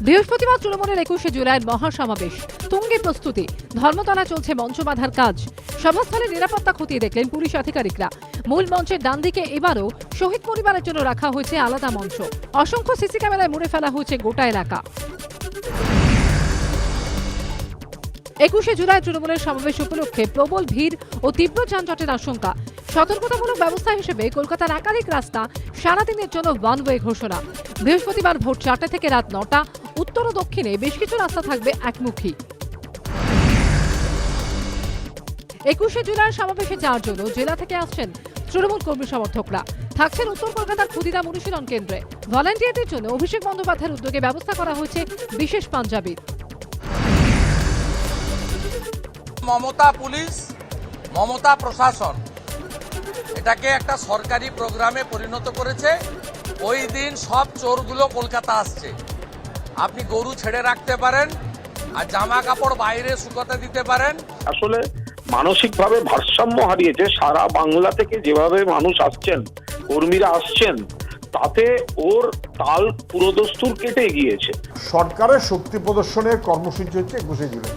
বৃহস্পতিবার তৃণমূলের 21শে জুলাইয়ের মহাসমাবেশ তুঙ্গে প্রস্তুতি। ধর্মতলায় চলছে মঞ্চ বাঁধার কাজ। সভাস্থলে নিরাপত্তা খতিয়ে দেখলেন পুলিশ আধিকারিকরা। মূল মঞ্চের ডান দিকে এবারও শহীদ পরিবারের জন্য রাখা হয়েছে আলাদা মঞ্চ। অসংখ্য সিসি ক্যামেরায় মুড়ে ফেলা হয়েছে গোটা এলাকা। 21শে জুলাই তৃণমূলের সমাবেশ উপলক্ষে প্রবল ভিড় ও তীব্র যানজটের আশঙ্কা। সতর্কতামূলক ব্যবস্থা হিসেবে কলকাতার একাধিক রাস্তা সারাদিনের জন্য ওয়ান ওয়ে ঘোষণা। বৃহস্পতিবার ভোর 4টা থেকে রাত 9টা উত্তর ও দক্ষিণে বেশ কিছু রাস্তা থাকবে একমুখী। 21শে জুলাইয়ের সমাবেশে যাওয়ার জন্য জেলা থেকে আসছেন তৃণমূল কর্মী সমর্থকরা। থাকছেন উত্তর কলকাতার ক্ষুদিরাম অনুশীলন কেন্দ্রে। ভলান্টিয়ারদের জন্য অভিষেক বন্দ্যোপাধ্যায়ের উদ্যোগে ব্যবস্থা করা হয়েছে বিশেষ পাঞ্জাবির। মমতা পুলিশ, মমতা প্রশাসন এটাকে একটা সরকারি প্রোগ্রামে পরিণত করেছে। ওই দিন সব চোরগুলো কলকাতা আসছে। আপনি গরু ছেড়ে রাখতে পারেন আর জামা কাপড় বাইরে শুকাতে দিতে পারেন। আসলে মানসিকভাবে ভারসাম্য হারিয়েছে। সারা বাংলা থেকে যেভাবে মানুষ আসছেন, কর্মীরা আসছেন, তাতে ওর তাল পুরোদস্তুর কেটে গিয়েছে। সরকারের শক্তি প্রদর্শনের কর্মসূচি হচ্ছে 21শে জুলাই।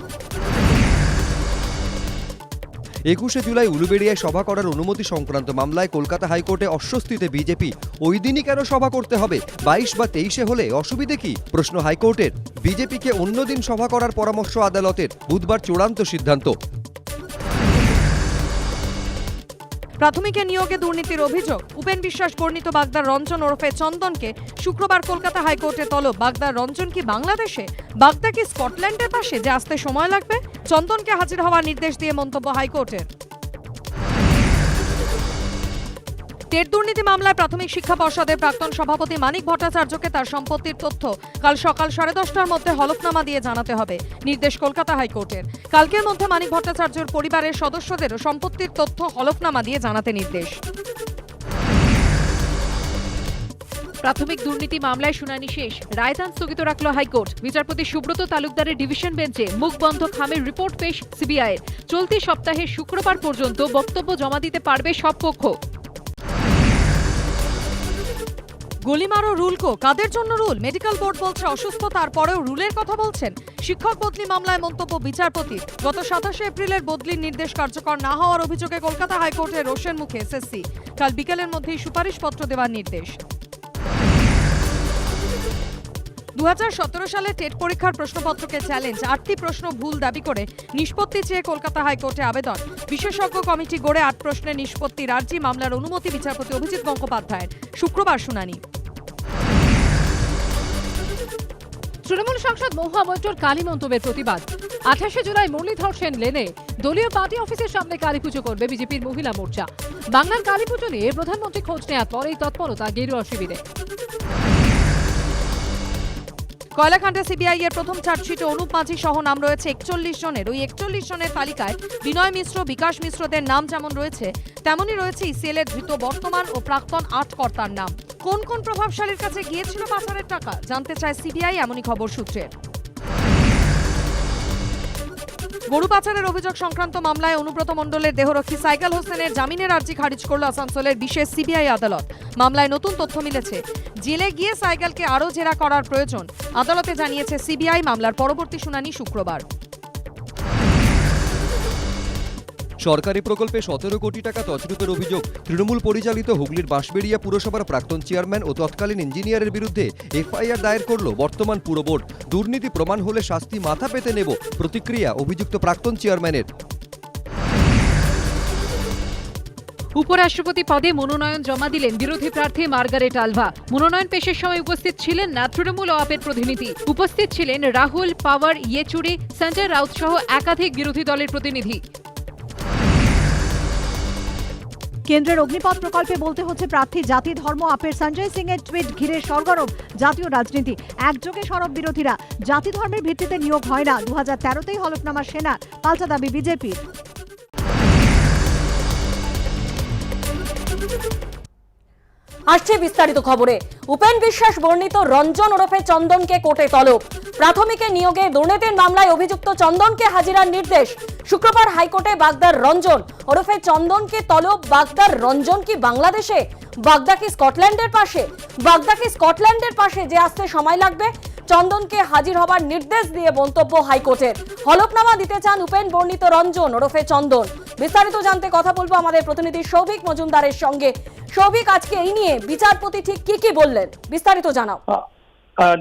21শে জুলাই উলুবেড়িয়ায় সভা করার অনুমতি সংক্রান্ত মামলায় কলকাতা হাইকোর্টে অস্বস্তিতে বিজেপি। ওই দিনই কেন সভা করতে হবে? 22 বা 23-এ হলে অসুবিধে কি? প্রশ্ন হাইকোর্টের। বিজেপিকে অন্যদিন সভা করার পরামর্শ আদালতের। বুধবার চূড়ান্ত সিদ্ধান্ত। প্রাথমিকে নিয়োগে দুর্নীতির অভিযোগ। উপেন বিশ্বাস বর্ণিত বাগদার রঞ্জন ওরফে চন্দনকে শুক্রবার কলকাতা হাইকোর্টে তলব। বাগদার রঞ্জন কি বাংলাদেশে? বাগদা কি স্কটল্যান্ডের পাশে, যে আসতে সময় লাগবে? চন্দনকে হাজির হওয়ার নির্দেশ দিয়ে মন্তব্য হাইকোর্টের। টেট দুর্নীতি মামলায় প্রাথমিক শিক্ষা পর্ষদের প্রাক্তন সভাপতি মানিক ভট্টাচার্যকে তার সম্পত্তির তথ্য কাল সকাল 10:30টার মধ্যে হলফনামা দিয়ে জানাতে হবে, নির্দেশ কলকাতা হাইকোর্টের। কালকের মধ্যে মানিক ভট্টাচার্যের পরিবারের সদস্যদেরও সম্পত্তির তথ্য হলফনামা দিয়ে জানাতে নির্দেশ। প্রাথমিক দুর্নীতি মামলায় শুনানি শেষ। রায়দান স্থগিত রাখল হাইকোর্ট। বিচারপতি সুব্রত তালুকদারের ডিভিশন বেঞ্চে মুখ বন্ধ খামের রিপোর্ট পেশ সিবিআইয়ের। চলতি সপ্তাহের শুক্রবার পর্যন্ত বক্তব্য জমা দিতে পারবে সব পক্ষ। গলিমারো রুলকো কাদের জন্য রুল? মেডিকেল বোর্ড বলছে অসুস্থ, তারপরেও রুলের কথা বলছেন। শিক্ষক বদলি মামলায় মন্তব্য বিচারপতির। গত 27 এপ্রিলের বদলির নির্দেশ কার্যকর না হওয়ার অভিযোগে কলকাতা হাইকোর্টের রোষের মুখে এসএসসি। কাল বিকেলের মধ্যেই সুপারিশপত্র দেওয়ার নির্দেশ। 2017 সালে টেট পরীক্ষার প্রশ্নপত্রকে চ্যালেঞ্জ। 8টি প্রশ্ন ভুল দাবি করে নিষ্পত্তি চেয়ে কলকাতা হাইকোর্টে আবেদন। বিশেষজ্ঞ কমিটি গড়ে 8 প্রশ্নের নিষ্পত্তির আর্জি। মামলার অনুমতি বিচারপতি অভিজিৎ গঙ্গোপাধ্যায়ের। শুক্রবার শুনানি। তৃণমূল সাংসদ মহুয়া মৈত্রর কালী মন্তব্যের প্রতিবাদ। 28শে জুলাই মুরলীধর সেন লেনে দলীয় পার্টি অফিসের সামনে কালীপুজো করবে বিজেপির মহিলা মোর্চা। বাংলার কালীপুজো নিয়ে প্রধানমন্ত্রী খোঁজ নেওয়ার পরেই তৎপরতা গেরুয়া শিবিরে। কয়লাকাণ্ডে সিবিআই এর প্রথম চার্জশিটে অনুপ মাঝি সহ নাম রয়েছে 41 জনের। ওই 41 জনের তালিকায় বিনয় মিশ্র, বিকাশ মিশ্রদের নাম যেমন রয়েছে, তেমনই রয়েছে ইসিএল এর ধৃত বর্তমান ও প্রাক্তন 8 কর্তার নাম। কোন কোন প্রভাবশালীর কাছে গিয়েছিল পাচারের টাকা জানতে চায় সিবিআই, এমনই খবর সূত্রে। গরু পাচারের অভিযোগ সংক্রান্ত মামলায় অনুব্রত মণ্ডলের দেহরক্ষী সাইকেল হোসেনের জামিনের আর্জি খারিজ করল আসানসোলের বিশেষ সিবিআই আদালত। মামলায় নতুন তথ্য মিলেছে। জেলে গিয়ে সাইকেলকে আরও জেরা করার প্রয়োজন, আদালতে জানিয়েছে সিবিআই। মামলার পরবর্তী শুনানি শুক্রবার। সরকারি প্রকল্পে 17 কোটি টাকা তছরূপের অভিযোগ। তৃণমূল পরিচালিত হুগলির বাঁশবেড়িয়া পুরসভার প্রাক্তন চেয়ারম্যান ও তৎকালীন ইঞ্জিনিয়ারের বিরুদ্ধে এফআইআর দায়ের করল বর্তমান পুর বোর্ড। দুর্নীতি প্রমাণ হলে শাস্তি মাথা পেতে নেব, প্রতিক্রিয়া অভিযুক্ত প্রাক্তন চেয়ারম্যানের। উপরাষ্ট্রপতি পদে মনোনয়ন জমা দিলেন বিরোধী প্রার্থী মার্গারেট আলভা। মনোনয়ন পেশের সময় উপস্থিত ছিলেন না তৃণমূল ও আপের প্রতিনিধি। উপস্থিত ছিলেন রাহুল, পাওয়ার, ইয়েচুরি, সঞ্জয় রাউত সহ একাধিক বিরোধী দলের প্রতিনিধি। কেন্দ্রের অগ্নিপথ প্রকল্পে বলতে হচ্ছে প্রার্থী জাতি ধর্ম। আপের সঞ্জয় সিং এর টুইট ঘিরে সরগরম জাতীয় রাজনীতি। একযোগে সরব বিরোধীরা। জাতি ধর্মের ভিত্তিতে নিয়োগ হয় না। 2013তেই হলফনামা সেনা, পাল্টা দাবি বিজেপির। আসছে বিস্তারিত খবরে। উপেন বিশ্বাস বর্ণিত রঞ্জন ওরফে চন্দনকে কোর্টে তলব। প্রাথমিকে নিয়োগে দুর্নীতির মামলায় অভিযুক্ত চন্দনকে হাজিরার নির্দেশ। শুক্রবার হাইকোর্টে বাগদার রঞ্জন ওরফে চন্দনকে তলব। বাগদার রঞ্জন কি বাংলাদেশে? বাগদা কি স্কটল্যান্ডের পাশে? বাগদা কি স্কটল্যান্ডের পাশে যে আসতে সময় লাগবে? চন্দনকে হাজির হবার নির্দেশ দিয়ে মন্তব্য হাইকোর্টের। হলফনামা দিতে চান উপেন বর্ণিত রঞ্জন ওরফে চন্দন। বিস্তারিত জানতে কথা বলবো আমাদের প্রতিনিধি সৌভিক মজুমদারের সঙ্গে। সৌভিক, আজকে এই নিয়ে বিচারপতি ঠিক কি বললেন, বিস্তারিত জানাও।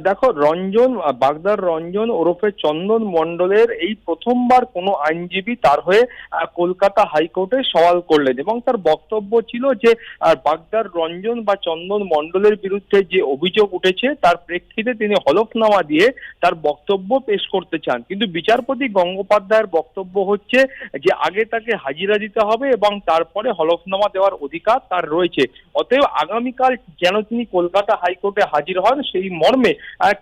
দেখো, রঞ্জন, বাগদার রঞ্জন ওরফে চন্দন মণ্ডলের এই প্রথমবার কোনো আইনজীবী তার হয়ে কলকাতা হাইকোর্টে সওয়াল করলেন এবং তার বক্তব্য ছিল যে বাগদার রঞ্জন বা চন্দন মণ্ডলের বিরুদ্ধে যে অভিযোগ উঠেছে তার প্রেক্ষিতে তিনি হলফনামা দিয়ে তার বক্তব্য পেশ করতে চান। কিন্তু বিচারপতি গঙ্গোপাধ্যায়ের বক্তব্য হচ্ছে যে আগে তাকে হাজিরা দিতে হবে এবং তারপরে হলফনামা দেওয়ার অধিকার তার রয়েছে। অতএব আগামীকাল যেন তিনি কলকাতা হাইকোর্টে হাজির হন সেই মর্মে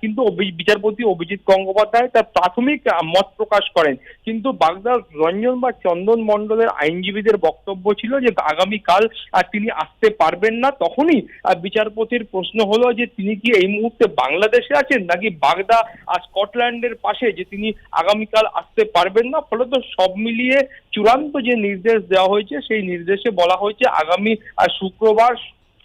কিন্তু বিচারপতি অভিজিৎ গঙ্গোপাধ্যায় তার প্রাথমিক মত প্রকাশ করেন। কিন্তু বাগদার রঞ্জন বা চন্দন মণ্ডলের আইনজীবীদের বক্তব্য ছিল যে আগামীকাল তিনি আসতে পারবেন না। তখনই বিচারপতির প্রশ্ন হলো যে তিনি কি এই মুহূর্তে বাংলাদেশে আছেন নাকি বাগদা স্কটল্যান্ডের পাশে, যে তিনি আগামীকাল আসতে পারবেন না। ফলত সব মিলিয়ে চূড়ান্ত যে নির্দেশ দেওয়া হয়েছে সেই নির্দেশে বলা হয়েছে আগামী শুক্রবার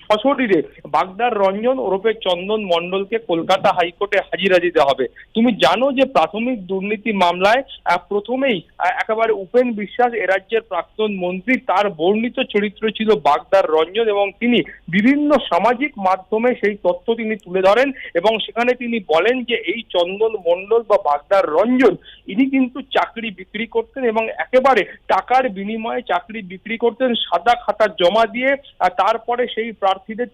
সশরীরে বাগদার রঞ্জন ওরফে চন্দন মণ্ডলকে কলকাতা হাইকোর্টে হাজিরা দিতে হবে। তুমি জানো যে প্রাথমিক দুর্নীতি মামলায় প্রথমেই একেবারে উপেন বিশ্বাস এ রাজ্যের প্রাক্তন মন্ত্রী, তার বর্ণিত চরিত্র ছিল বাগদার রঞ্জন এবং তিনি বিভিন্ন সামাজিক মাধ্যমে সেই তথ্য তিনি তুলে ধরেন এবং সেখানে তিনি বলেন যে এই চন্দন মণ্ডল বা বাগদার রঞ্জন ইনি কিন্তু চাকরি বিক্রি করতেন এবং একেবারে টাকার বিনিময়ে চাকরি বিক্রি করতেন, সাদা খাতা জমা দিয়ে তারপরে সেই প্রার্থীদের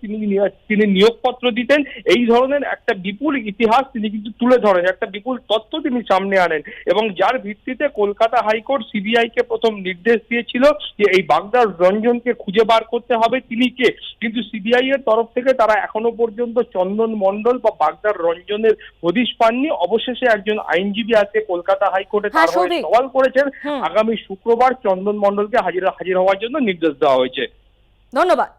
তিনি নিয়োগপত্র দিতেন। এই ধরনের একটা বিপুল ইতিহাস তিনি কিন্তু তুলে ধরেন, একটা বিপুল তথ্য তিনি সামনে আনেন এবং যার ভিত্তিতে কলকাতা হাইকোর্ট সিবিআই কে প্রথম নির্দেশ দিয়েছিল যে এই বাগদার রঞ্জনকে খুঁজে বার করতে হবে তিনি কে। কিন্তু সিবিআই এর তরফ থেকে তারা এখনো পর্যন্ত চন্দন মণ্ডল বা বাগদার রঞ্জনের হদিশ পাননি। অবশেষে একজন আইনজীবী আজকে কলকাতা হাইকোর্টে তার হয়ে সওয়াল করেছেন। আগামী শুক্রবার চন্দন মণ্ডলকে হাজির হওয়ার জন্য নির্দেশ দেওয়া হয়েছে। ধন্যবাদ।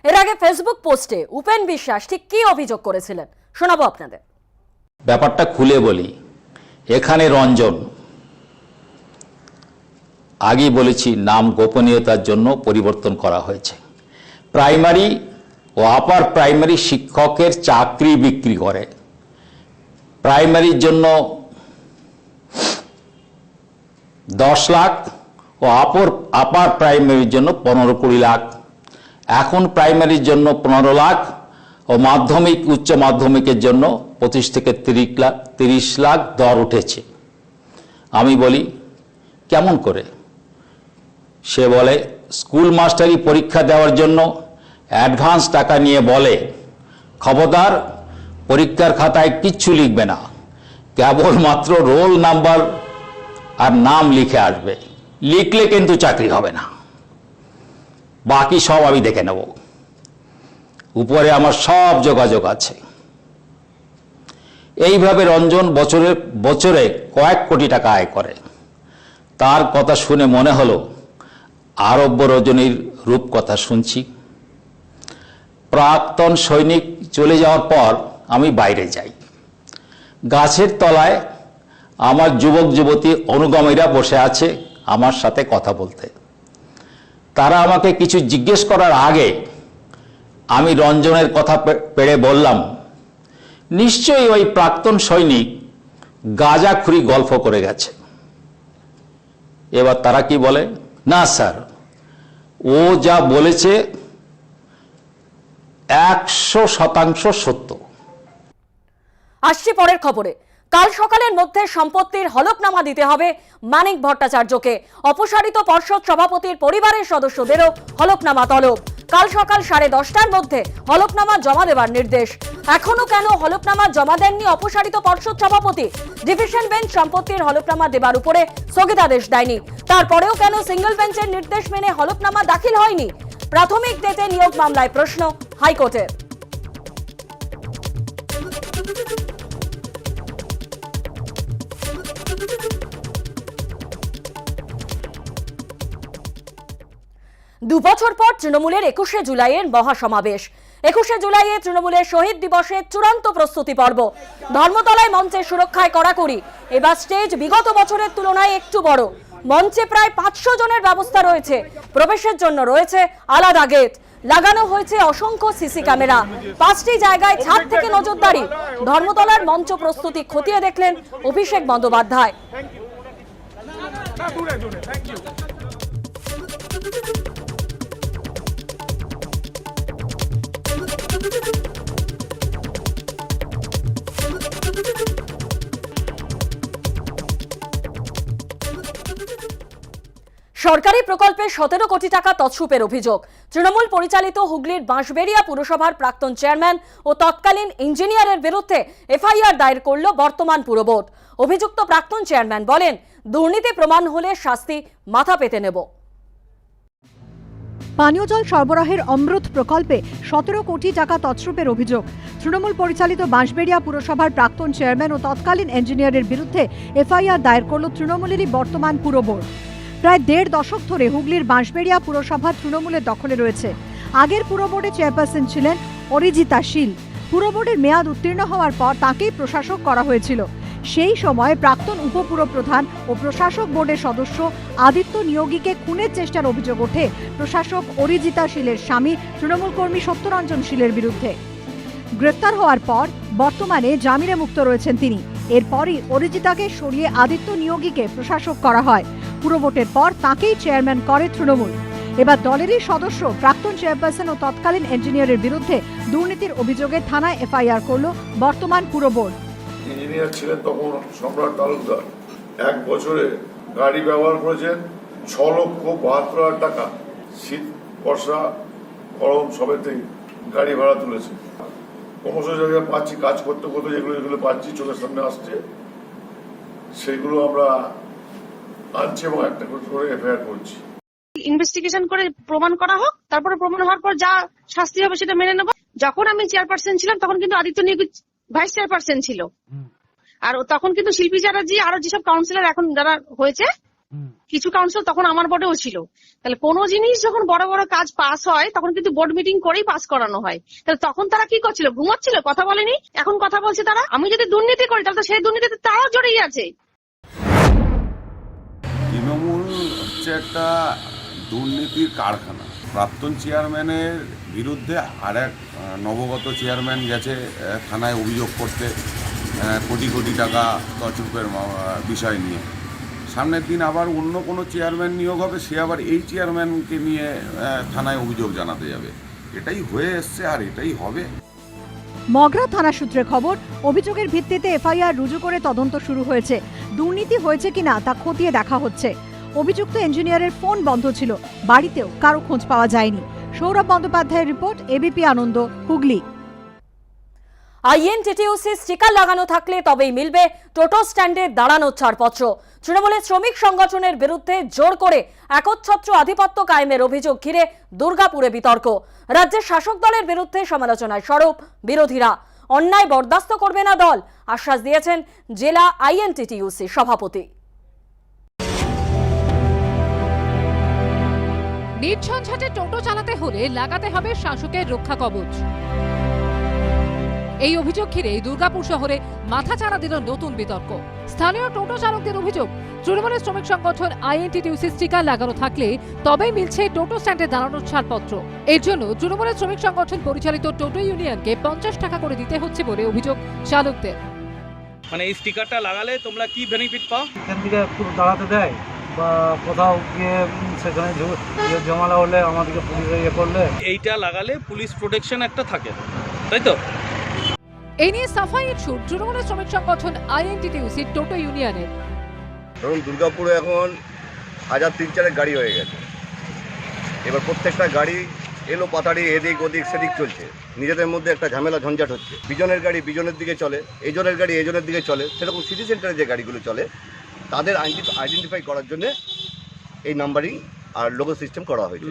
এর আগে ফেসবুক পোস্টে উপেন বিশ্বাস ঠিক কি অভিযোগ করেছিলেন শোনাবো আপনাদের। ব্যাপারটা খুলে বলি, এখানে রঞ্জন, আগেই বলেছি নাম গোপনীয়তার জন্য পরিবর্তন করা হয়েছে। প্রাইমারি ও আপার প্রাইমারি শিক্ষকের চাকরি বিক্রি করে। প্রাইমারির জন্য 10 লাখ ও আপার প্রাইমারির জন্য 15-20 লাখ। এখন প্রাইমারির জন্য 15 লাখ ও মাধ্যমিক উচ্চ মাধ্যমিকের জন্য 25 থেকে 30 লাখ দর উঠেছে। আমি বলি কেমন করে? সে বলে স্কুল মাস্টারি পরীক্ষা দেওয়ার জন্য অ্যাডভান্স টাকা নিয়ে বলে খবরদার পরীক্ষার খাতায় কিচ্ছু লিখবে না, কেবলমাত্র রোল নাম্বার আর নাম লিখে আসবে, লিখলে কিন্তু চাকরি হবে না, বাকি সব আমি দেখে নেব। উপরে আমার সব যোগাযোগ আছে। এইভাবে রঞ্জন বছরে কয়েক কোটি টাকা আয় করে। তার কথা শুনে মনে হলো আরব্য রজনীর রূপকথা শুনছি। প্রাক্তন সৈনিক চলে যাওয়ার পর আমি বাইরে যাই। গাছের তলায় আমার যুবক যুবতী অনুগামীরা বসে আছে আমার সাথে কথা বলতে। তারা আমাকে কিছু জিজ্ঞেস করার আগে আমি রঞ্জনের কথা পেড়ে বললাম, নিশ্চয়ই ওই প্রাক্তন সৈনিক গাঁজাখুরি গল্প করে গেছে। এবার তারা কি বলে, না স্যার, ও যা বলেছে 100% সত্য। আসছি পরের খবরে। কাল সকালের মধ্যে সম্পত্তির হলফনামা দিতে হবে মানিক ভট্টাচার্যকে। অপসারিত পর্ষদ সভাপতির পরিবারের সদস্যদেরও হলফনামা তলব। কাল সকাল 10:30টার মধ্যে হলফনামা জমা দেবার নির্দেশ। এখনো কেন হলফনামা জমা দেননি অপসারিত পর্ষদ সভাপতি? ডিভিশন বেঞ্চ সম্পত্তির হলফনামা দেবার উপরে স্থগিতাদেশ দেয়নি। তারপরেও কেন সিঙ্গেল বেঞ্চের নির্দেশ মেনে হলফনামা দাখিল হয়নি? প্রাথমিক ডেটে নিয়োগ মামলায় প্রশ্ন হাইকোর্টের। দুবছর পর তৃণমূলের 21শে জুলাইয়ের মহাসমাবেশ। 21শে জুলাইয়ে তৃণমূলের শহীদ দিবসের চূড়ান্ত প্রস্তুতি পর্ব। ধর্মতলায় মঞ্চের সুরক্ষায় কড়াকড়ি। এবার স্টেজ বিগত বছরের তুলনায় একটু বড়। মঞ্চে প্রায় 500 জনের ব্যবস্থা রয়েছে। প্রবেশের জন্য রয়েছে আলাদা গেট। লাগানো হয়েছে অসংখ্য সিসি ক্যামেরা। 5টি জায়গায় ছাদ থেকে নজরদারি। ধর্মতলার মঞ্চ প্রস্তুতি খতিয়ে দেখলেন অভিষেক বন্দ্যোপাধ্যায়। সরকারি প্রকল্পে 17 কোটি টাকা তছরূপের অভিযোগ। তৃণমূল পরিচালিত হুগলির বাঁশবেড়িয়া পুরসভার প্রাক্তন চেয়ারম্যান ও তৎকালীন ইঞ্জিনিয়ারের বিরুদ্ধে এফআইআর দায়ের করল বর্তমান পুর বোর্ড। অভিযুক্ত প্রাক্তন চেয়ারম্যান বলেন, দুর্নীতি প্রমাণ হলে শাস্তি মাথা পেতে নেব। পানীয় জল সরবরাহের অমৃত প্রকল্পে 17 কোটি টাকা তছরূপের অভিযোগ। তৃণমূল পরিচালিত বাঁশবেড়িয়া পুরসভার প্রাক্তন চেয়ারম্যান ও তৎকালীন ইঞ্জিনিয়ারের বিরুদ্ধে এফআইআর দায়ের করল তৃণমূলেরই বর্তমান পুর বোর্ড। প্রায় 1.5 দশক ধরে হুগলির বাঁশবেড়িয়া পুরসভা তৃণমূলের দখলে রয়েছে। আগের পুর বোর্ডে চেয়ারপারসন ছিলেন অরিজিতা শীল। পুর বোর্ডের মেয়াদ উত্তীর্ণ হওয়ার পর তাকেই প্রশাসক করা হয়েছিল। সেই সময় প্রাক্তন উপপুরপ্রধান ও প্রশাসক বোর্ডের সদস্য আদিত্য নিয়োগীকে খুনের চেষ্টার অভিযোগ ওঠে প্রশাসক অরিজিতা শীলের স্বামী তৃণমূল কর্মী সত্যরঞ্জন শীলের বিরুদ্ধে। গ্রেপ্তার হওয়ার পর বর্তমানে জামিনে মুক্ত রয়েছেন তিনি। এরপরই অরিজিতাকে সরিয়ে আদিত্য নিয়োগীকে প্রশাসক করা হয়। পুর ভোটের পর তাকেই চেয়ারম্যান করে তৃণমূল। এবার দলেরই সদস্য প্রাক্তন চেয়ারপারসন ও তৎকালীন ইঞ্জিনিয়ারের বিরুদ্ধে দুর্নীতির অভিযোগে থানায় এফআইআর করল বর্তমান পুর বোর্ড। ইঞ্জিনিয়ার ছিলেন তখন সম্রাট তালুকদার। 1 বছরে গাড়ি ব্যবহার করেছেন 6,72,000 টাকা। শীত বর্ষা গরম সবেতেই গাড়ি ভাড়া তুলেছে। ক্রমশ জায়গায় পাচ্ছি, কাজ করতে করতে যেগুলো পাচ্ছি চোখের সামনে আসছে, সেগুলো আমরা আনছি এবং একটা করে এফআইআর করছি। ইনভেস্টিগেশন করে প্রমাণ করা হোক, তারপরে প্রমাণ হওয়ার পর যা শাস্তি হবে সেটা মেনে নেব। যখন আমি চেয়ারপারসন ছিলাম তখন কিন্তু আদিত্য নিয়োগী ভাইস চেয়ারপারসন ছিল, আর তখন কিন্তু শিল্পী চ্যাটার্জি আরো যেসব কাউন্সিলর এখন যারা হয়েছে কিছু কাউন্সিলর তখন আমার বোর্ডেও ছিল। তাহলে কোনো জিনিস যখন বড় বড় কাজ পাস হয় তখন কিন্তু বোর্ড মিটিং করেই পাস করানো হয়। তাহলে তখন তারা কি করছিল? ঘুমাচ্ছিল, কথা বলেনি। এখন কথা বলছে তারা। আমি যদি দুর্নীতি করি তাহলে তো সেই দুর্নীতিতে তারাও জড়িয়ে আছে। তৃণমূল হচ্ছে একটা দুর্নীতির কারখানা। প্রাক্তন চেয়ারম্যানের বিরুদ্ধে আর এক নবগত চেয়ারম্যান গেছে থানায় অভিযোগ করতে কোটি কোটি টাকা তছরূপের বিষয় নিয়ে। সামনের দিন আবার অন্য কোনো চেয়ারম্যান নিয়োগ হবে, সে আবার এই চেয়ারম্যানকে নিয়ে থানায় অভিযোগ জানাতে যাবে। এটাই হয়ে এসছে আর এটাই হবে। মগরা থানা সূত্রে খবর, অভিযোগের ভিত্তিতে এফআইআর রুজু করে তদন্ত শুরু হয়েছে। দুর্নীতি হয়েছে কিনা তা খতিয়ে দেখা হচ্ছে। অভিযুক্ত ইঞ্জিনিয়ারের ফোন বন্ধ ছিল, বাড়িতেও কারো খোঁজ পাওয়া যায়নি। সৌরভ বন্দ্যোপাধ্যায়ের রিপোর্ট, এবিপি আনন্দ, হুগলি। আইএনটিটিইউসি স্টিকার লাগানো থাকলে তবেই মিলবে টোটো স্ট্যান্ডে দাঁড়ানোর ছাড়পত্র। তৃণমূলের শ্রমিক সংগঠনের বিরুদ্ধে জোর করে একচ্ছত্র আধিপত্য কায়েমের অভিযোগ ঘিরে দুর্গাপুরে বিতর্ক। রাজ্যের শাসক দলের বিরুদ্ধে সমালোচনায় সরব বিরোধীরা। অন্যায় বরদাস্ত করবে না দল, আশ্বাস দিয়েছেন জেলা আইএনটিটিইউসি সভাপতি। নির্ঝঞ্ঝাটে টোটো চালাতে হলে লাগাতে হবে শাসকের রক্ষা কবচ। এই অভিযোগ ঘিরে দুর্গাপুর শহরে মাথাচাড়া দিল নতুন বিতর্ক। স্থানীয় টোটো চালকদের অভিযোগ, তৃণমূলের শ্রমিক সংগঠন আইএনটিটিইউসি স্টিকার লাগানো থাকলে তবেই মিলছে টোটো স্ট্যান্ডে দাঁড়ানোর ছাড়পত্র। এর জন্য তৃণমূলের শ্রমিক সংগঠন পরিচালিত টোটো ইউনিয়নকে 50 টাকা করে দিতে হচ্ছে বলে অভিযোগ চালকদের। মানে এই স্টিকারটা লাগালে তোমরা কি বেনিফিট পাও? এখান থেকে পুরো দাঁড়াতে দেয় বা কোথাও গিয়ে সেখানে জমালা হলে আমাদেরকে পুলিশে ইয়ে করলে। এইটা লাগালে পুলিশ প্রোটেকশন একটা থাকে, তাই তো? এই নিয়ে সাফাইয়ের সুর তৃণমূলের শ্রমিক সংগঠন আইএনটিটিইউসি টোটো ইউনিয়নের। ধরুন দুর্গাপুরে এখন 1000-3-4 গাড়ি হয়ে গেছে। এবার প্রত্যেকটা গাড়ি এলো পাতাড়ি এদিক ওদিক সেদিক চলছে, নিজেদের মধ্যে একটা ঝামেলা ঝঞ্ঝাট হচ্ছে। বিজনের গাড়ি বিজনের দিকে চলে, এজনের গাড়ি এজনের দিকে চলে। সেরকম সিটি সেন্টারে যে গাড়িগুলো চলে তাদের আইডেন্টিফাই করার জন্য এই নাম্বারিং আর লোগো সিস্টেম করা হয়েছে।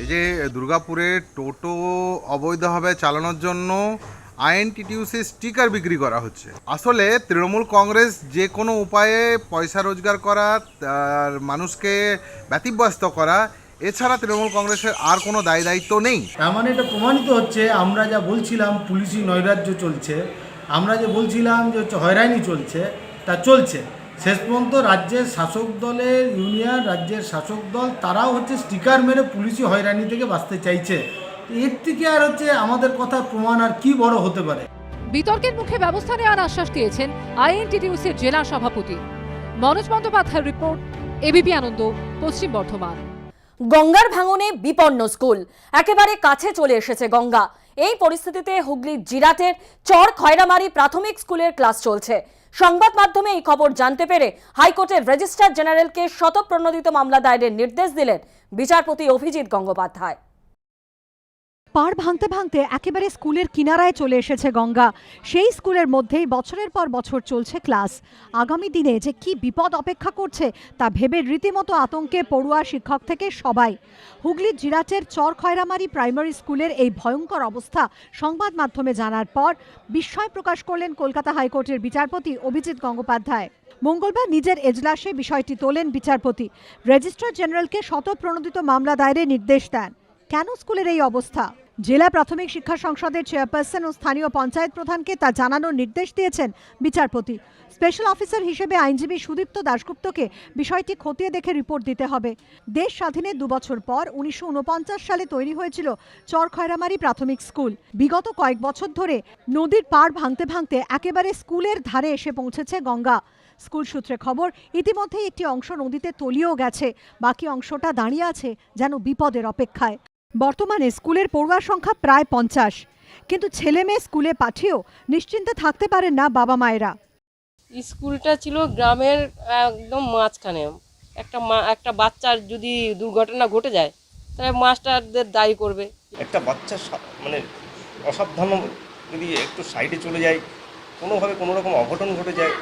এই যে দুর্গাপুরে টোটো অবৈধভাবে চালানোর জন্য আইএনটিটিইউসি স্টিকার বিক্রি করা হচ্ছে। আসলে তৃণমূল কংগ্রেস যে কোনো উপায়ে পয়সা রোজগার করা, আর মানুষকে ব্যতিব্যস্ত করা, এছাড়া তৃণমূল কংগ্রেসের আর কোনো দায়িত্ব নেই। তার মানে এটা প্রমাণিত হচ্ছে, আমরা যা বলছিলাম পুলিশি নৈরাজ্য চলছে, আমরা যে বলছিলাম যে হয়রানি চলছে, তা চলছে। শেষ পর্যন্ত রাজ্যের শাসক দলের ইউনিয়ন, রাজ্যের শাসক দল তারাও হচ্ছে স্টিকার মেরে পুলিশি হয়রানি থেকে বাঁচতে চাইছে। এর থেকে আর হচ্ছে আমাদের কথা প্রমাণ আর কি বড় হতে পারে। বিতর্কের মুখে ব্যবস্থা নেওয়ার আশ্বাস দিয়েছেন আইএনটিটিউসির জেলা সভাপতি। মনোজ বন্দ্যোপাধ্যায়ের রিপোর্ট, এবিপি আনন্দ, পশ্চিম বর্ধমান। গঙ্গার ভাঙনে বিপন্ন স্কুল, একেবারে কাছে চলে এসেছে গঙ্গা। এই পরিস্থিতিতে হুগলির জিরাটের চর খয়রামারি প্রাথমিক স্কুলের ক্লাস চলছে। সংবাদ মাধ্যমে এই খবর জানতে পেরে হাইকোর্টের রেজিস্ট্রার জেনারেলকে স্বতঃপ্রণোদিত মামলা দায়েরের নির্দেশ দিলেন বিচারপতি অভিজিৎ গঙ্গোপাধ্যায়। পাড় ভাঙতে ভাঙতে একেবারে স্কুলের কিনারায় চলে এসেছে গঙ্গা। সেই স্কুলের মধ্যেই বছরের পর বছর চলছে ক্লাস। আগামী দিনে যে কি বিপদ অপেক্ষা করছে তা ভেবে রীতিমতো আতঙ্কে পড়ুয়া, শিক্ষক থেকে সবাই। হুগলির জিরাটের চর খয়রামারি প্রাইমারি স্কুলের এই ভয়ঙ্কর অবস্থা সংবাদ মাধ্যমে জানার পর বিস্ময় প্রকাশ করলেন কলকাতা হাইকোর্টের বিচারপতি অভিজিৎ গঙ্গোপাধ্যায়। মঙ্গলবার নিজের এজলাসে বিষয়টি তোলেন বিচারপতি। রেজিস্ট্রার জেনারেলকে স্বতঃপ্রণোদিত মামলা দায়েরের নির্দেশ দেন। কেন স্কুলের এই অবস্থা? জেলা প্রাথমিক শিক্ষা সংসদের চেয়ারপারসন ও স্থানীয় পঞ্চায়েত প্রধানকে তা জানানোর নির্দেশ দিয়েছেন বিচারপতি। স্পেশাল অফিসার হিসেবে আইনজীবী সুদীপ্ত দাশগুপ্তকে বিষয়টি খতিয়ে দেখে রিপোর্ট দিতে হবে। দেশ স্বাধীনের 2 বছর পর 1949 সালে তৈরি হয়েছিল চর খয়রামারি প্রাথমিক স্কুল। বিগত কয়েক বছর ধরে নদীর পাড় ভাঙতে ভাঙতে একেবারে স্কুলের ধারে এসে পৌঁছেছে গঙ্গা। স্কুল সূত্রে খবর, ইতিমধ্যেই একটি অংশ নদীতে তলিয়েও গেছে, বাকি অংশটা দাঁড়িয়ে আছে যেন বিপদের অপেক্ষায়। বর্তমানে স্কুলের পড়ুয়ার সংখ্যা প্রায় 50, কিন্তু ছেলে মেয়ে স্কুলে পাঠিয়েও নিশ্চিন্তে থাকতে পারেন না বাবা মায়েরা। স্কুলটা ছিল গ্রামের একদম মাঝখানে। একটা বাচ্চার যদি দুর্ঘটনা ঘটে যায় তাহলে মাস্টারদের দায়ী করবে। একটা বাচ্চা মানে অসাবধান যদি একটু সাইডে চলে যায়, কোনোভাবে কোনো রকম অঘটন ঘটে যায়,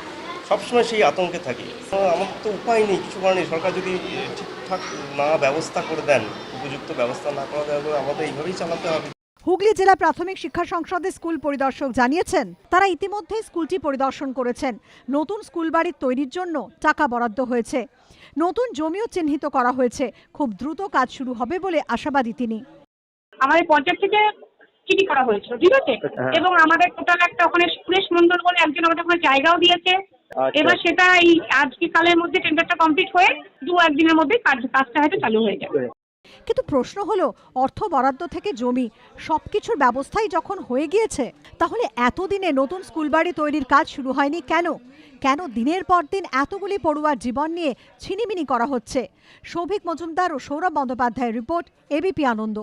সবসময় সেই আতঙ্কে থাকি। আমার তো উপায় নেই, কিছু কারণে সরকার যদি ঠিকঠাক না ব্যবস্থা করে দেন, উপযুক্ত ব্যবস্থা না করা দেওয়া করে আমাদের এইভাবেই চালাতে হবে। হুগলি জেলা প্রাথমিক শিক্ষা সংসদের স্কুল পরিদর্শক জানিয়েছেন, তারা ইতিমধ্যে স্কুলটি পরিদর্শন করেছেন। নতুন স্কুল বাড়ির তৈরির জন্য টাকা বরাদ্দ হয়েছে, নতুন জমিও চিহ্নিত করা হয়েছে। খুব দ্রুত কাজ শুরু হবে বলে আশাবাদী তিনি। আমাদের পঞ্চায়েত থেকে চিঠি করা হয়েছিল, ঠিক আছে, এবং আমাদের টোটাল একটা ওখানে সুরেশ মন্ডল বলে একজন আমাদের ওখানে জায়গাও দিয়েছে। এবার সেটা এই আজকে কালের মধ্যে টেন্ডারটা কমপ্লিট হয়ে 2-1 দিনের মধ্যে কাজটা হয়তো চালু হয়ে যাবে। কিন্তু প্রশ্ন হলো, অর্থ বরাদ্দ থেকে জমি সবকিছুর ব্যবস্থাই যখন হয়ে গিয়েছে, তাহলে এতদিনে নতুন স্কুল বাড়ি তৈরির কাজ শুরু হয়নি কেন? কেন দিনের পর দিন এতগুলি পড়ুয়ার জীবন নিয়ে ছিনিমিনি করা হচ্ছে? সৌভিক মজুমদার ও সৌরভ বন্দ্যোপাধ্যায়ের রিপোর্ট, এবিপি আনন্দ।